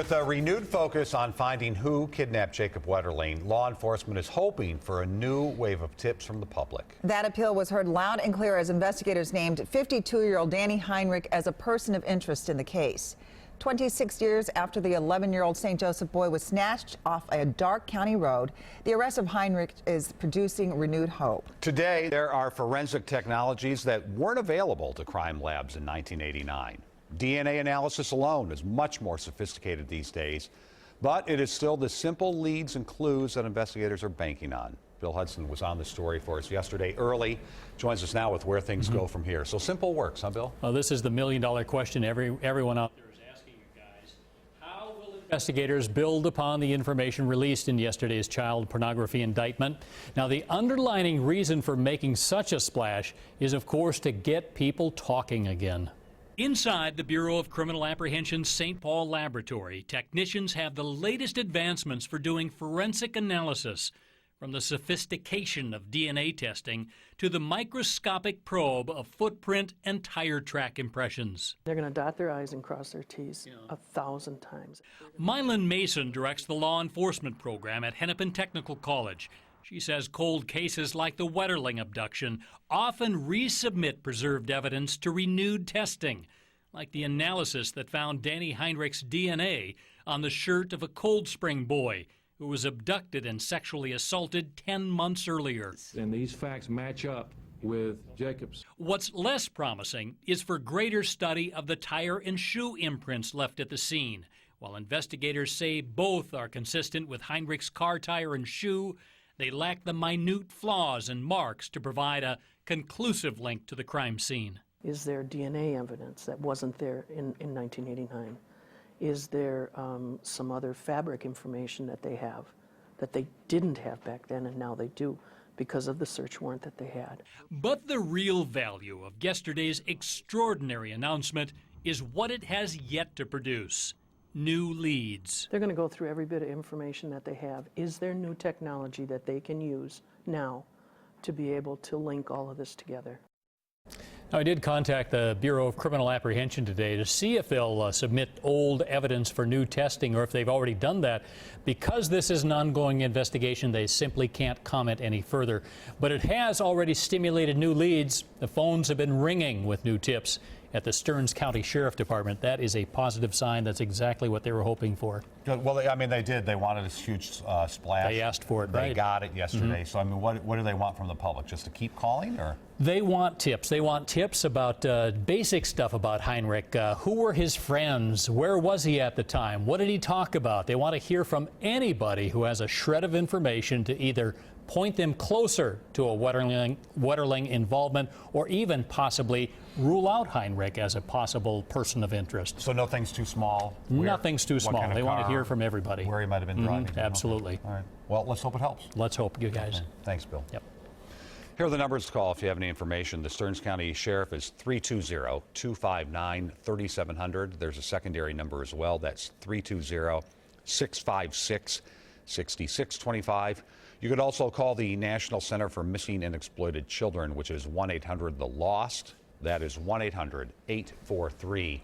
With a renewed focus on finding who kidnapped Jacob Wetterling, law enforcement is hoping for a new wave of tips from the public. That appeal was heard loud and clear as investigators named 52-year-old Danny Heinrich as a person of interest in the case. 26 years after the 11-year-old St. Joseph boy was snatched off a dark county road, the arrest of Heinrich is producing renewed hope. Today, there are forensic technologies that weren't available to crime labs in 1989. DNA analysis alone is much more sophisticated these days, but it is still the simple leads and clues that investigators are banking on. Bill Hudson was on the story for us yesterday early, joins us now with where things go from here. So simple works, huh, Bill? Well, this is the million-dollar question everyone out there is asking you guys. How will investigators build upon the information released in yesterday's child pornography indictment? Now, the underlying reason for making such a splash is, of course, to get people talking again. Inside the Bureau of Criminal Apprehension's St. Paul laboratory, technicians have the latest advancements for doing forensic analysis, from the sophistication of DNA testing to the microscopic probe of footprint and tire track impressions. They're going to dot their I's and cross their T's 1,000 times. Mylan Mason directs the law enforcement program at Hennepin Technical College. She says cold cases like the Wetterling abduction often resubmit preserved evidence to renewed testing, like the analysis that found Danny Heinrich's DNA on the shirt of a Cold Spring boy who was abducted and sexually assaulted 10 months earlier. And these facts match up with Jacob's. What's less promising is for greater study of the tire and shoe imprints left at the scene. While investigators say both are consistent with Heinrich's car tire and shoe, they lack the minute flaws and marks to provide a conclusive link to the crime scene. Is there DNA evidence that wasn't there in 1989? Is there some other fabric information that they have that they didn't have back then and now they do because of the search warrant that they had? But the real value of yesterday's extraordinary announcement is what it has yet to produce. New leads. They're going to go through every bit of information that they have. Is there new technology that they can use now to be able to link all of this together? Now, I did contact the Bureau of Criminal Apprehension today to see if they'll submit old evidence for new testing or if they've already done that. Because this is an ongoing investigation, they simply can't comment any further. But it has already stimulated new leads. The phones have been ringing with new tips at the Stearns County Sheriff Department. That is a positive sign. That's exactly what they were hoping for. Well, I mean, they did. They wanted this huge splash. They asked for it, They right? got it yesterday. So, I mean, what do they want from the public? Just to keep calling, or? They want tips. They want tips about basic stuff about Heinrich. Who were his friends? Where was he at the time? What did he talk about? They want to hear from anybody who has a shred of information to either point them closer to a Wetterling involvement or even possibly rule out Heinrich as a possible person of interest. So nothing's too small? Nothing's too small. Kind of they want to hear from everybody. Where he might have been driving. Absolutely. Okay. All right. Well, let's hope it helps. Let's hope, you guys. Okay. Thanks, Bill. Yep. Here are the numbers to call if you have any information. The Stearns County Sheriff is 320-259-3700. There's a secondary number as well. That's 320-656-6625. You could also call the National Center for Missing and Exploited Children, which is 1-800-THE-LOST. That is 1-800-843-5678.